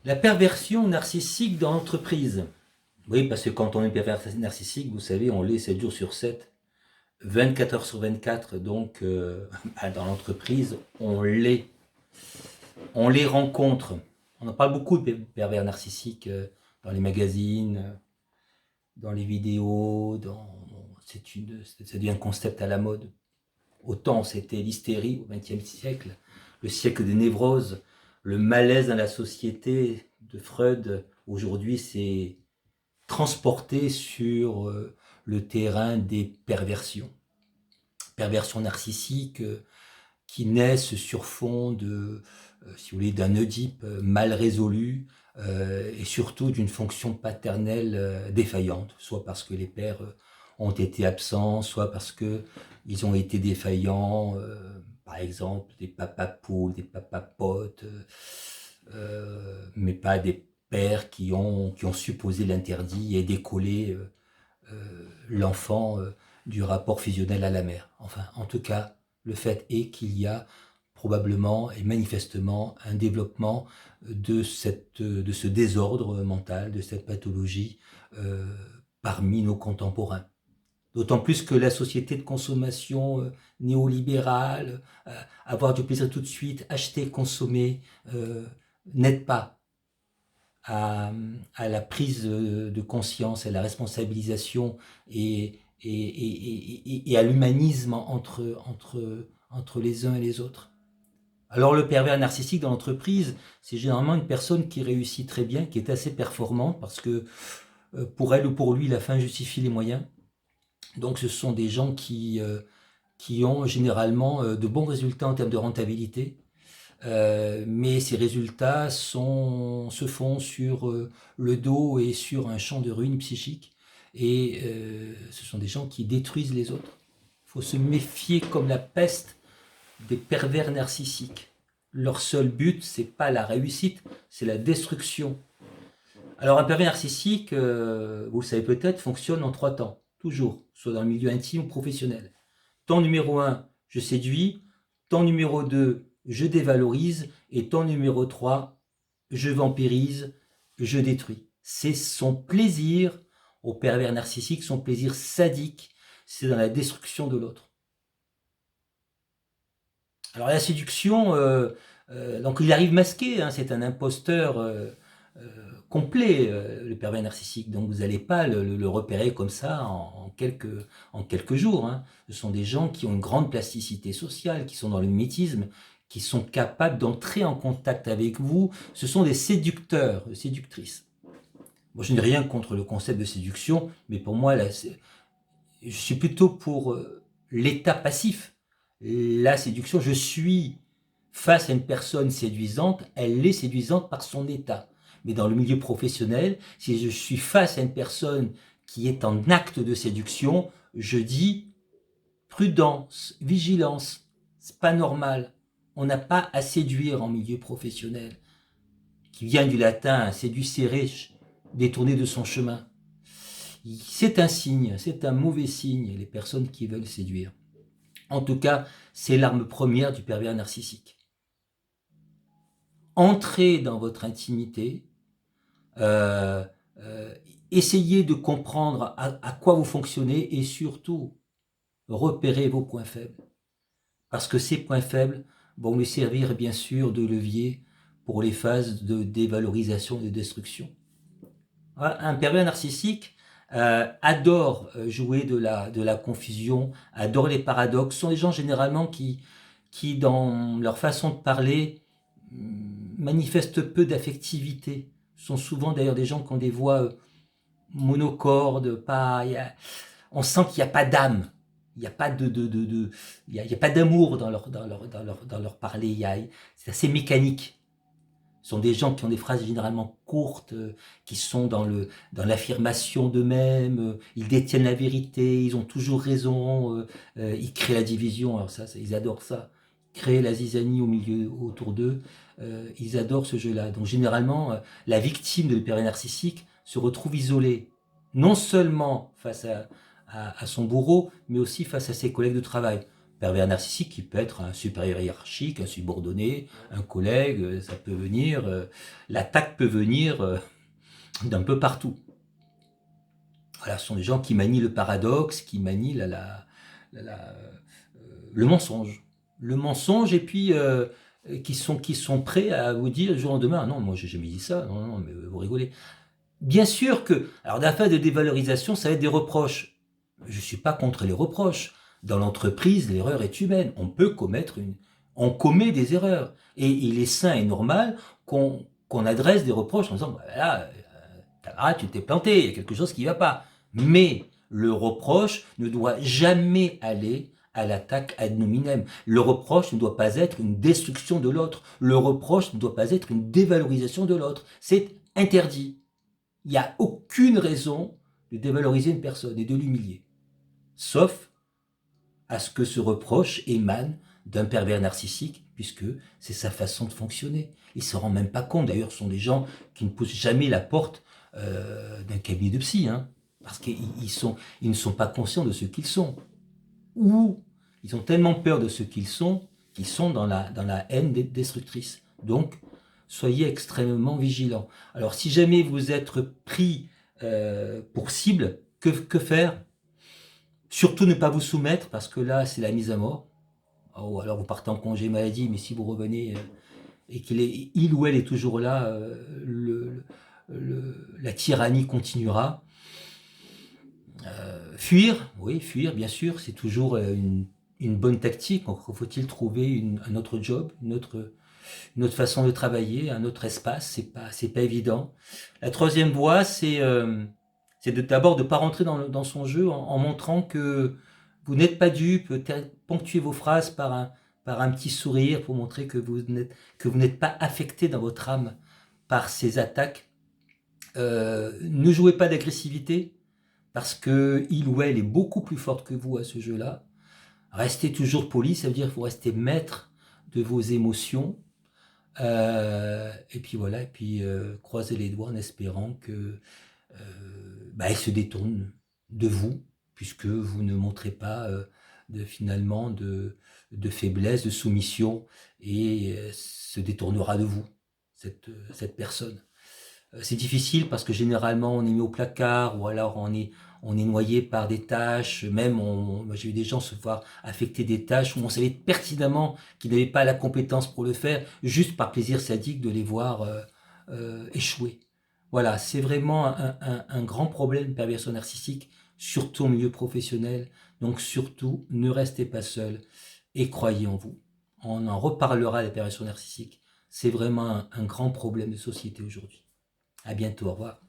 La perversion narcissique dans l'entreprise. Oui, parce que quand on est pervers narcissique, vous savez, on l'est 7 jours sur 7, 24 heures sur 24, donc dans l'entreprise, on l'est. On les rencontre. On en parle beaucoup de pervers narcissiques dans les magazines, dans les vidéos, ça devient un concept à la mode. Autant c'était l'hystérie au XXe siècle, le siècle des névroses, le malaise dans la société de Freud. Aujourd'hui, c'est transporté sur le terrain des perversions. Perversions narcissiques qui naissent sur fond si vous voulez, d'un Oedipe mal résolu et surtout d'une fonction paternelle défaillante, soit parce que les pères ont été absents, soit parce que ils ont été défaillants, par exemple des papas poules, des papas potes, mais pas des pères qui ont supposé l'interdit et décollé l'enfant du rapport fusionnel à la mère. Enfin, en tout cas, le fait est qu'il y a probablement et manifestement un développement de ce désordre mental, de cette pathologie parmi nos contemporains. D'autant plus que la société de consommation néolibérale, avoir du plaisir tout de suite, acheter, consommer, n'aide pas à, à la prise de conscience, à la responsabilisation et à l'humanisme entre les uns et les autres. Alors le pervers narcissique dans l'entreprise, c'est généralement une personne qui réussit très bien, qui est assez performante, parce que pour elle ou pour lui, la fin justifie les moyens. Donc ce sont des gens qui ont généralement de bons résultats en termes de rentabilité, mais ces résultats se font sur le dos et sur un champ de ruines psychique, et ce sont des gens qui détruisent les autres. Il faut se méfier comme la peste des pervers narcissiques. Leur seul but, c'est pas la réussite, c'est la destruction. Alors un pervers narcissique, vous le savez peut-être, fonctionne en 3 temps, toujours, soit dans le milieu intime ou professionnel. Temps numéro 1, je séduis. Temps numéro 2, je dévalorise. Et temps numéro 3, je vampirise, je détruis. C'est son plaisir au pervers narcissique, son plaisir sadique, c'est dans la destruction de l'autre. Alors la séduction, donc il arrive masqué, hein, c'est un imposteur complet, le pervers narcissique. Donc vous n'allez pas le repérer comme ça en quelques jours. Hein. Ce sont des gens qui ont une grande plasticité sociale, qui sont dans le mimétisme, qui sont capables d'entrer en contact avec vous. Ce sont des séducteurs, séductrices. Moi, je n'ai rien contre le concept de séduction, mais pour moi, là, je suis plutôt pour l'état passif. La séduction, je suis face à une personne séduisante, elle est séduisante par son état. Mais dans le milieu professionnel, si je suis face à une personne qui est en acte de séduction, je dis prudence, vigilance, c'est pas normal. On n'a pas à séduire en milieu professionnel, qui vient du latin séducere, détourner de son chemin. C'est un signe, c'est un mauvais signe, les personnes qui veulent séduire. En tout cas, c'est l'arme première du pervers narcissique. Entrez dans votre intimité, euh, euh, essayez de comprendre à quoi vous fonctionnez et surtout, repérez vos points faibles. Parce que ces points faibles vont lui servir bien sûr de levier pour les phases de dévalorisation et de destruction. Un pervers narcissique adore jouer de la confusion, adore les paradoxes. Ce sont des gens généralement qui dans leur façon de parler, manifestent peu d'affectivité. Ce sont souvent d'ailleurs des gens qui ont des voix monocordes, on sent qu'il n'y a pas d'âme. Il n'y a pas il y a pas d'amour dans leur parler. C'est assez mécanique. Ce sont des gens qui ont des phrases généralement courtes, qui sont dans l'affirmation d'eux-mêmes, ils détiennent la vérité, ils ont toujours raison, ils créent la division, alors ça, ils adorent ça. Créer la zizanie autour d'eux, ils adorent ce jeu-là. Donc généralement, la victime de l'hyper narcissique se retrouve isolée, non seulement face à son bourreau, mais aussi face à ses collègues de travail. pervers narcissique qui peut être un supérieur hiérarchique, un subordonné, un collègue, ça peut venir, l'attaque peut venir d'un peu partout. Voilà, ce sont des gens qui manient le paradoxe, qui manient le mensonge. Le mensonge, et puis qui sont prêts à vous dire du jour au lendemain, ah non, moi j'ai jamais dit ça, non, non, mais vous rigolez. Bien sûr que, alors dans la phase de dévalorisation, ça va être des reproches. Je ne suis pas contre les reproches. Dans l'entreprise, l'erreur est humaine. On commet des erreurs. Et il est sain et normal qu'on adresse des reproches en disant, bah, là, camarade, tu t'es planté, il y a quelque chose qui ne va pas. Mais le reproche ne doit jamais aller à l'attaque ad nominem. Le reproche ne doit pas être une destruction de l'autre. Le reproche ne doit pas être une dévalorisation de l'autre. C'est interdit. Il n'y a aucune raison de dévaloriser une personne et de l'humilier. Sauf à ce que ce reproche émane d'un pervers narcissique, puisque c'est sa façon de fonctionner. Il ne se rend même pas compte. D'ailleurs, ce sont des gens qui ne poussent jamais la porte d'un cabinet de psy, parce qu'ils ne sont pas conscients de ce qu'ils sont. Ou ils ont tellement peur de ce qu'ils sont dans la haine destructrice. Donc, soyez extrêmement vigilants. Alors, si jamais vous êtes pris pour cible, que faire? Surtout ne pas vous soumettre, parce que là, c'est la mise à mort. Oh, alors vous partez en congé maladie, mais si vous revenez et il ou elle est toujours là, la tyrannie continuera. Fuir, oui, fuir, bien sûr, c'est toujours une bonne tactique. Encore faut-il trouver un autre job, une autre façon de travailler, un autre espace. C'est pas évident. La troisième voie, c'est d'abord de ne pas rentrer dans son jeu en montrant que vous n'êtes pas dupe, ponctuer vos phrases par un petit sourire pour montrer que vous n'êtes pas affecté dans votre âme par ces attaques. Ne jouez pas d'agressivité, parce que il ou elle est beaucoup plus forte que vous à ce jeu-là. Restez toujours poli, ça veut dire qu'il faut rester maître de vos émotions. Et puis voilà, et puis croisez les doigts en espérant que elle se détourne de vous, puisque vous ne montrez pas finalement de faiblesse, de soumission, et se détournera de vous, cette personne. C'est difficile parce que généralement on est mis au placard, ou alors on est noyé par des tâches. Même moi, j'ai vu des gens se voir affecter des tâches où on savait pertinemment qu'ils n'avaient pas la compétence pour le faire, juste par plaisir sadique de les voir échouer. Voilà, c'est vraiment un grand problème de perversion narcissique, surtout au milieu professionnel. Donc surtout, ne restez pas seul et croyez en vous. On en reparlera des perversions narcissiques. C'est vraiment un grand problème de société aujourd'hui. À bientôt, au revoir.